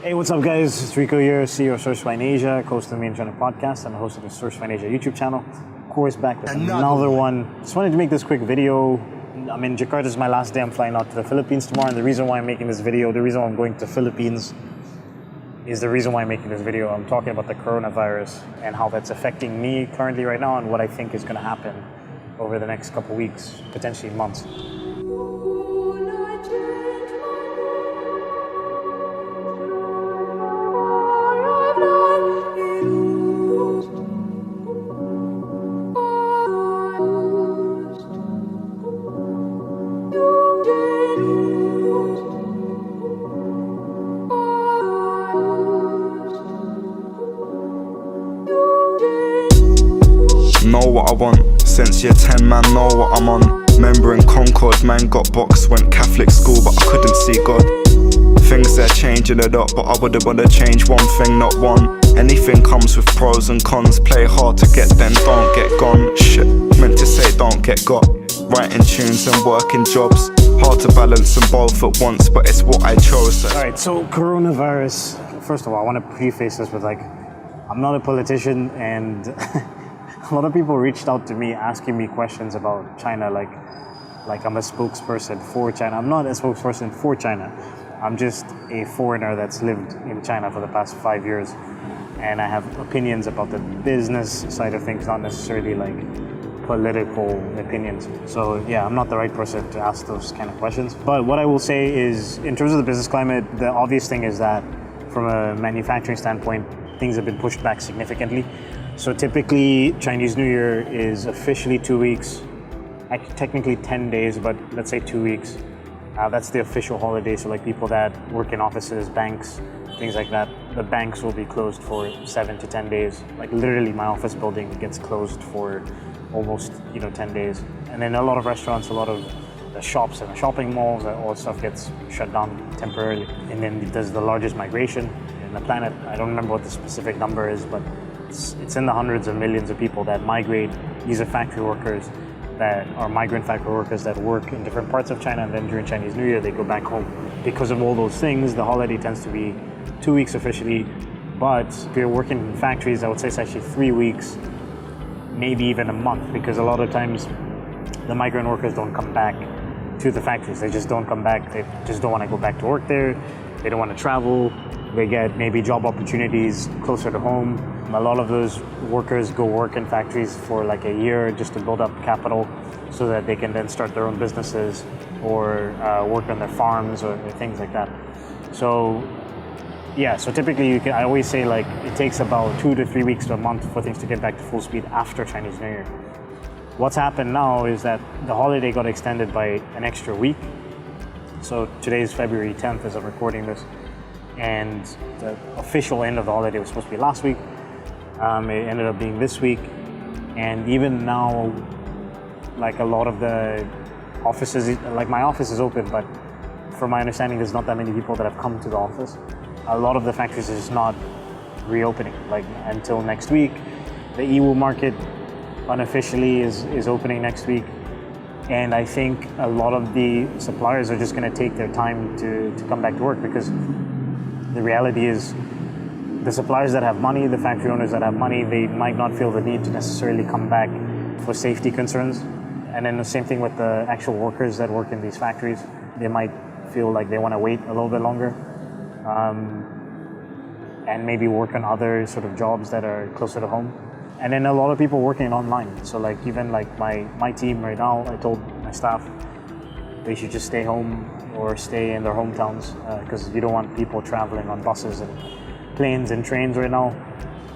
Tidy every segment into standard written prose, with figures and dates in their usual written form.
Hey, what's up, guys? It's Rico here, CEO of SourceFind Asia, host of the Main Channel podcast, and the host of the SourceFind Asia YouTube channel. Of course, back with another one. Just wanted to make this quick video. I'm in Jakarta. It's my last day. I'm flying out to the Philippines tomorrow, and the reason why I'm making this video, the reason why I'm going to the Philippines is the reason why I'm making this video. I'm talking about the coronavirus and how that's affecting me currently right now and what I think is going to happen over the next couple weeks, potentially months. Know what I want, since year 10 man know what I'm on. Member in Concord, man got boxed, went Catholic school but I couldn't see God. Things they're changing it up, but I wouldn't wanna change one thing, not one. Anything comes with pros and cons, play hard to get then don't get gone. Shit, meant to say don't get got. Writing tunes and working jobs, hard to balance them both at once, but it's what I chose. Alright, so coronavirus, first of all, I want to preface this with I'm not a politician, and a lot of people reached out to me asking me questions about China, like I'm a spokesperson for China. I'm not a spokesperson for China. I'm just a foreigner that's lived in China for the past 5 years, and I have opinions about the business side of things, not necessarily political opinions. So yeah, I'm not the right person to ask those kind of questions. But what I will say is, in terms of the business climate, the obvious thing is that from a manufacturing standpoint, things have been pushed back significantly. So typically, Chinese New Year is officially 2 weeks, actually technically 10 days, but let's say 2 weeks. That's the official holiday. So people that work in offices, banks, things like that, the banks will be closed for 7 to 10 days. Literally my office building gets closed for almost 10 days. And then a lot of restaurants, a lot of the shops and the shopping malls, all that stuff gets shut down temporarily. And then there's the largest migration in the planet. I don't remember what the specific number is, but it's in the hundreds of millions of people that migrate. These are factory workers that are migrant factory workers that work in different parts of China, and then during Chinese New Year they go back home. Because of all those things, the holiday tends to be 2 weeks officially, but if you're working in factories, I would say it's actually 3 weeks, maybe even a month, because a lot of times the migrant workers don't come back to the factories. They just don't come back. They just don't want to go back to work there. They don't want to travel. They get maybe job opportunities closer to home. A lot of those workers go work in factories for a year just to build up capital so that they can then start their own businesses or work on their farms or things like that. So yeah, so typically I always say it takes about 2 to 3 weeks to a month for things to get back to full speed after Chinese New Year. What's happened now is that the holiday got extended by an extra week. So today is February 10th as I'm recording this, and the official end of the holiday was supposed to be last week. It ended up being this week, and even now, a lot of the offices, my office is open, but from my understanding, there's not that many people that have come to the office. A lot of the factories is not reopening, until next week. The Yiwu market unofficially is opening next week, and I think a lot of the suppliers are just going to take their time to come back to work, because the reality is, the suppliers that have money, the factory owners that have money, they might not feel the need to necessarily come back for safety concerns. And then the same thing with the actual workers that work in these factories. They might feel like they want to wait a little bit longer and maybe work on other sort of jobs that are closer to home. And then a lot of people working online. So even my team right now, I told my staff they should just stay home or stay in their hometowns, because you don't want people traveling on buses and planes and trains right now,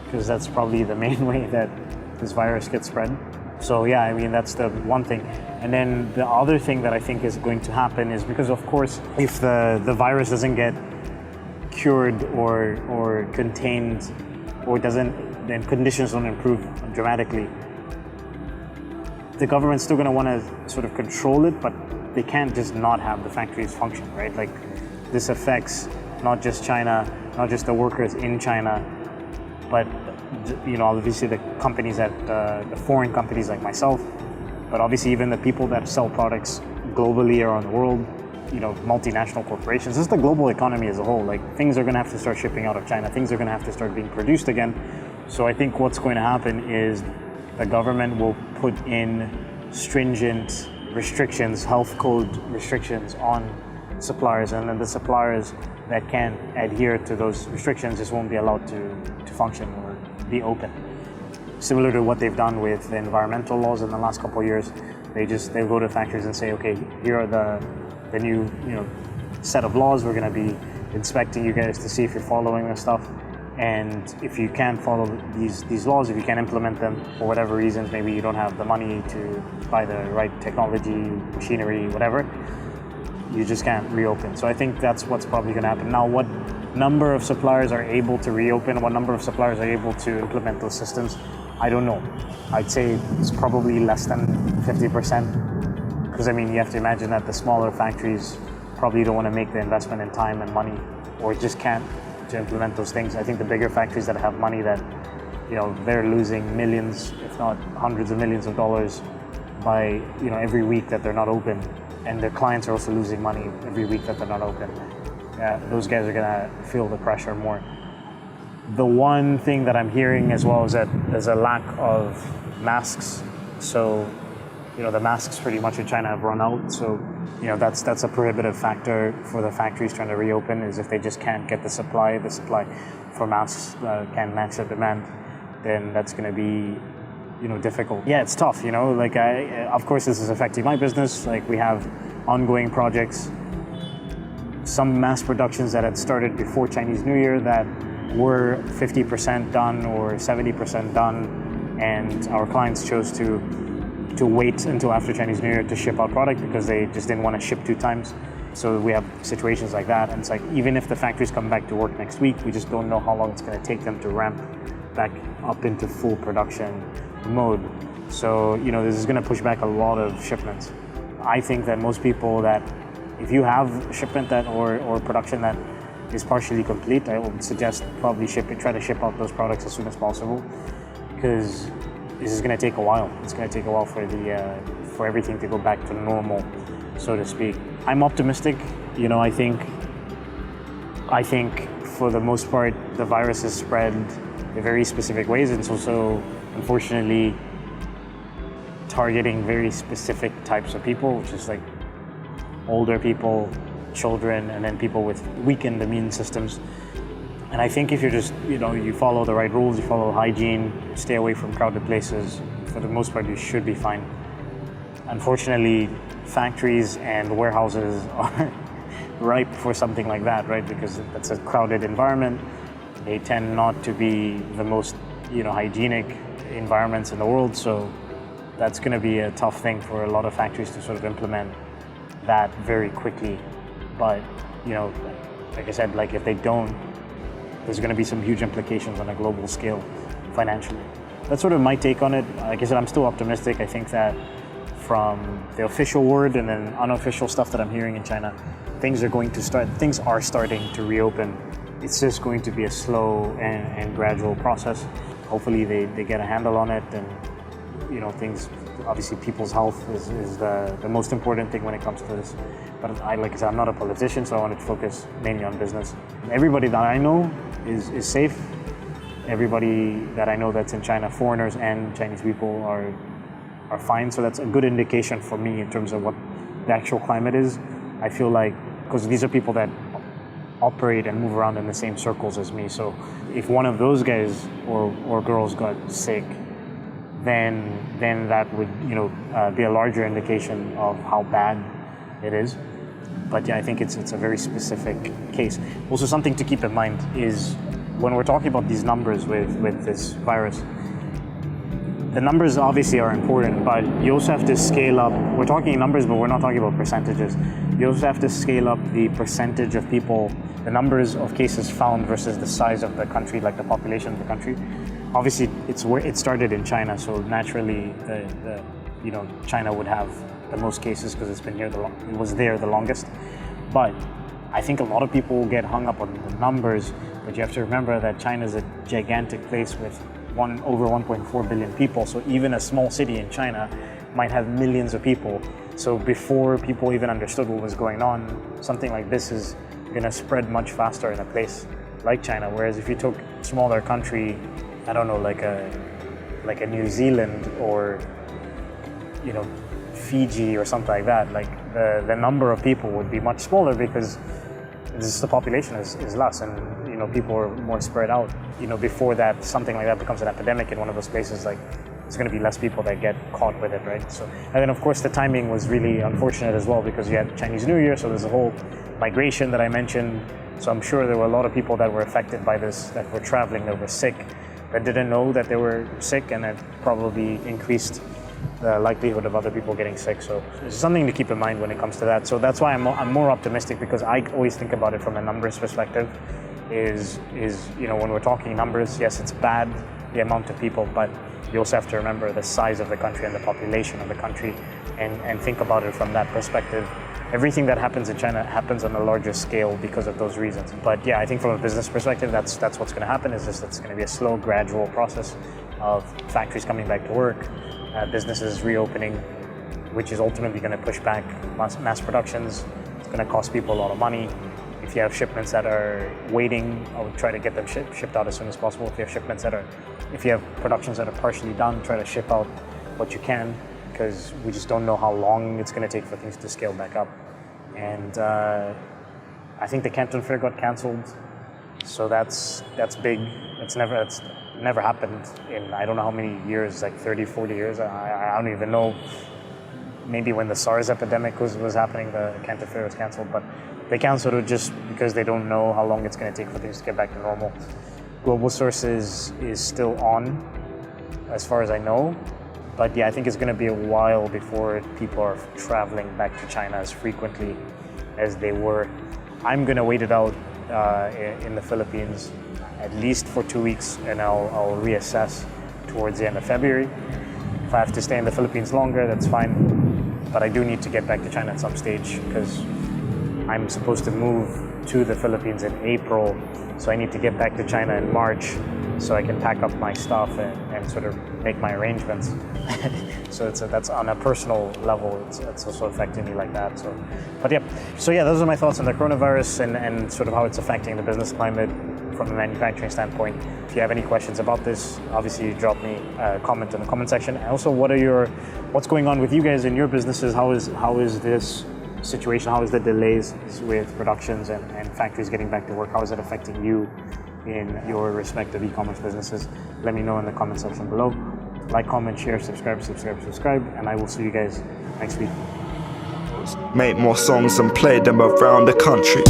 because that's probably the main way that this virus gets spread. So yeah, that's the one thing. And then the other thing that I think is going to happen is, because of course, if the virus doesn't get cured or contained, or then conditions don't improve dramatically, the government's still going to want to sort of control it, but they can't just not have the factories function, right? This affects not just China, not just the workers in China, but obviously the companies the foreign companies like myself, but obviously even the people that sell products globally around the world. multinational corporations. This is the global economy as a whole. Like, things are going to have to start shipping out of China. Things are going to have to start being produced again. So I think what's going to happen is the government will put in stringent restrictions, health code restrictions on suppliers, and then the suppliers that can't adhere to those restrictions just won't be allowed to function or be open. Similar to what they've done with the environmental laws in the last couple of years, they'll go to factories and say, okay, here are the new set of laws. We're going to be inspecting you guys to see if you're following this stuff. And if you can't follow these laws, if you can't implement them for whatever reasons, maybe you don't have the money to buy the right technology, machinery, whatever, you just can't reopen. So I think that's what's probably going to happen. Now, what number of suppliers are able to reopen, what number of suppliers are able to implement those systems, I don't know. I'd say it's probably less than 50%. Because, you have to imagine that the smaller factories probably don't want to make the investment in time and money, or just can't, to implement those things. I think the bigger factories that have money that, they're losing millions, if not hundreds of millions of dollars by, every week that they're not open. And their clients are also losing money every week that they're not open. Those guys are gonna feel the pressure more. The one thing that I'm hearing as well is that there's a lack of masks. So, the masks pretty much in China have run out. So, that's a prohibitive factor for the factories trying to reopen, is if they just can't get the supply for masks can't match the demand, then that's gonna be difficult. Yeah, it's tough, of course this is affecting my business. Like, we have ongoing projects, some mass productions that had started before Chinese New Year that were 50% done or 70% done, and our clients chose to wait until after Chinese New Year to ship out product because they just didn't want to ship 2 times. So we have situations like that, and it's like, even if the factories come back to work next week, we just don't know how long it's going to take them to ramp back up into full production mode. So, this is going to push back a lot of shipments. I think that most people, that if you have shipment that or production that is partially complete, I would suggest probably try to ship out those products as soon as possible, because this is going to take a while. It's going to take a while for everything to go back to normal, so to speak. I'm optimistic. I think for the most part, the virus is spread in very specific ways. It's also, unfortunately, targeting very specific types of people, which is like older people, children, and then people with weakened immune systems. And I think if you're just, you follow the right rules, you follow hygiene, stay away from crowded places, for the most part, you should be fine. Unfortunately, factories and warehouses are ripe for something like that, right? Because that's a crowded environment. They tend not to be the most, hygienic environments in the world. So that's going to be a tough thing for a lot of factories to sort of implement that very quickly. But, like I said, if they don't, there's going to be some huge implications on a global scale financially. That's sort of my take on it. Like I said, I'm still optimistic. I think that from the official word and then unofficial stuff that I'm hearing in China, things are starting to reopen. It's just going to be a slow and gradual process. Hopefully they get a handle on it, and things, obviously people's health is the most important thing when it comes to this. But like I said, I'm not a politician, so I wanted to focus mainly on business. Everybody that I know is safe. Everybody that I know that's in China, foreigners and Chinese people, are fine. So that's a good indication for me in terms of what the actual climate is. I feel like, because these are people that operate and move around in the same circles as me. So if one of those guys or girls got sick, then that would be a larger indication of how bad it is. But yeah, I think it's a very specific case. Also, something to keep in mind is when we're talking about these numbers with this virus, the numbers obviously are important, but you also have to scale up. We're talking numbers, but we're not talking about percentages. You also have to scale up the percentage of people, the numbers of cases found versus the size of the country, like the population of the country. Obviously, it's where it started in China, so naturally, China would have the most cases because it's been here it was there the longest. But I think a lot of people get hung up on the numbers, but you have to remember that China is a gigantic place with over 1.4 billion people. So even a small city in China might have millions of people. So before people even understood what was going on, something like this is going to spread much faster in a place like China. Whereas if you took a smaller country, I don't know, like a New Zealand or, you know, Fiji or something like that, like the number of people would be much smaller because the population is less, and you know, people are more spread out. You know, before that, something like that becomes an epidemic in one of those places, like it's going to be less people that get caught with it, right? So, and then of course the timing was really unfortunate as well because you had Chinese New Year, so there's a whole migration that I mentioned. So I'm sure there were a lot of people that were affected by this, that were traveling, that were sick, that didn't know that they were sick, and it probably increased the likelihood of other people getting sick. So it's something to keep in mind when it comes to that. So that's why I'm more optimistic, because I always think about it from a numbers perspective. Is you know, when we're talking numbers, yes, it's bad, the amount of people, but you also have to remember the size of the country and the population of the country, and think about it from that perspective. Everything that happens in China happens on a larger scale because of those reasons. But yeah, I think from a business perspective, that's what's going to happen. Is just it's going to be a slow, gradual process of factories coming back to work, businesses reopening, which is ultimately going to push back mass productions. It's going to cost people a lot of money. If you have shipments that are waiting, I would try to get them shipped out as soon as possible. If you have productions that are partially done, try to ship out what you can, because we just don't know how long it's going to take for things to scale back up. And I think the Canton Fair got cancelled, so that's big. It's never happened in I don't know how many years, like 30, 40 years. I don't even know. Maybe when the SARS epidemic was happening, the Canton Fair was cancelled, but they canceled it just because they don't know how long it's going to take for things to get back to normal. Global Sources is still on, as far as I know. But yeah, I think it's going to be a while before people are traveling back to China as frequently as they were. I'm going to wait it out in the Philippines at least for 2 weeks, and I'll reassess towards the end of February. If I have to stay in the Philippines longer, that's fine. But I do need to get back to China at some stage, because I'm supposed to move to the Philippines in April, so I need to get back to China in March so I can pack up my stuff and sort of make my arrangements. So that's on a personal level, it's also affecting me like that. But yeah, those are my thoughts on the coronavirus and sort of how it's affecting the business climate from a manufacturing standpoint. If you have any questions about this, obviously drop me a comment in the comment section. And also, what's going on with you guys in your businesses? How is this situation? How is the delays with productions and factories getting back to work? How is it affecting you in your respective e-commerce businesses? Let me know in the comment section below. Like, comment, share, subscribe, and I will see you guys next week. Make more songs and play them around the country.